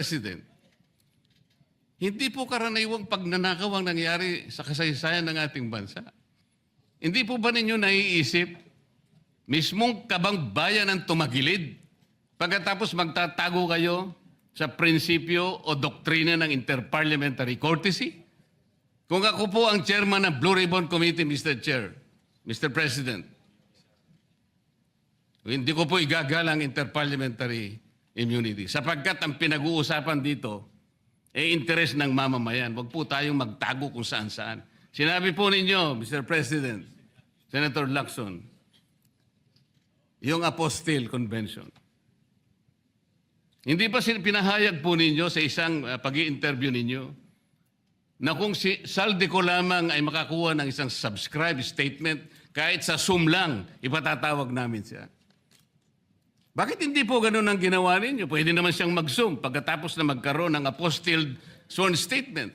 President, hindi po karaniwang pagnanakaw ang nangyari sa kasaysayan ng ating bansa. Hindi po ba ninyo naiisip, mismong kabang bayan ang tumagilid pagkatapos magtatago kayo sa prinsipyo o doktrina ng interparliamentary courtesy? Kung ako po ang chairman ng Blue Ribbon Committee, Mr. Chair, Mr. President, hindi ko po igagalang interparliamentary immunity sapagkat ang pinag-uusapan dito ay interes ng mamamayan. Huwag po tayong magtago kung saan-saan. Sinabi po ninyo, Mr. President, Senator Lacson, yung Apostille Convention. Hindi ba pinahayag po ninyo sa isang pag-i-interview ninyo na kung si saldi ko lamang ay makakuha ng isang subscribe statement, kahit sa Zoom lang, ipatatawag namin siya. Bakit hindi po ganun ang ginawa ninyo? Pwede naman siyang mag-Zoom pagkatapos na magkaroon ng apostille sworn statement.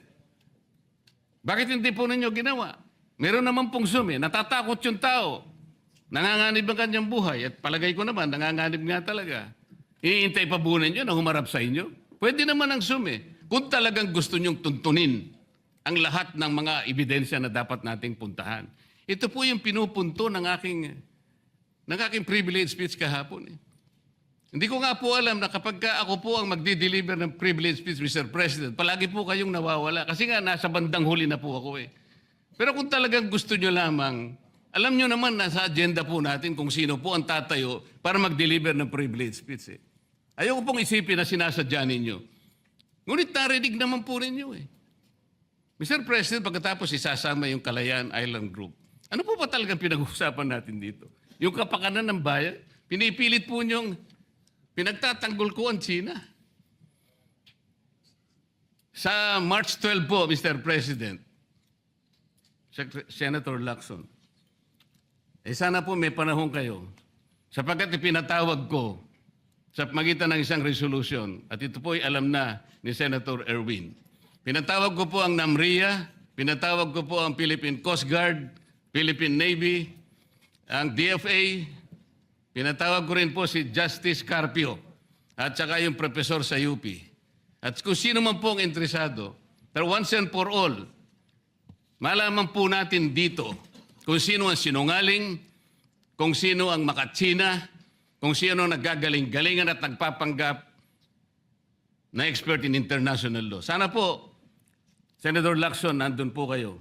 Bakit hindi po ninyo ginawa? Meron naman pong Zoom eh. Natatakot yung tao. Nanganganib ang kanyang buhay. At palagay ko naman, nanganganib nga talaga. Iintay pa po ninyo na humarap sa inyo? Pwede naman ang Zoom eh. Kung talagang gusto nyong tuntunin ang lahat ng mga ebidensya na dapat nating puntahan. Ito po yung pinupunto ng aking privilege speech kahapon eh. Hindi ko nga po alam na kapag ako po ang magdi-deliver ng privilege speech, Mr. President, palagi po kayong nawawala. Kasi nga, nasa bandang huli na po ako eh. Pero kung talagang gusto nyo lamang, alam nyo naman na sa agenda po natin kung sino po ang tatayo para mag-deliver ng privilege speech eh. Ayoko pong isipin na sinasadya ninyo. Ngunit narinig naman po ninyo eh. Mr. President, pagkatapos isasama yung Kalayaan Island Group, ano po ba talagang pinag-uusapan natin dito? Yung kapakanan ng bayan, pinipilit po nyong pinagtatanggol ko ang China. Sa March 12 po, Mr. President, Senator Lacson, sana po may panahon kayo sapagkat ipinatawag ko sa magitan ng isang resolution at ito po ay alam na ni Senator Erwin. Pinatawag ko po ang NAMRIA, pinatawag ko po ang Philippine Coast Guard, Philippine Navy, ang DFA, pinatawag ko rin po si Justice Carpio at saka yung profesor sa UP. At kung sino man po ang interesado, pero once and for all, malaman po natin dito kung sino ang sinungaling, kung sino ang makatsina, kung sino ang naggagaling-galingan at nagpapanggap na expert in international law. Sana po, Senator Lacson, nandun po kayo.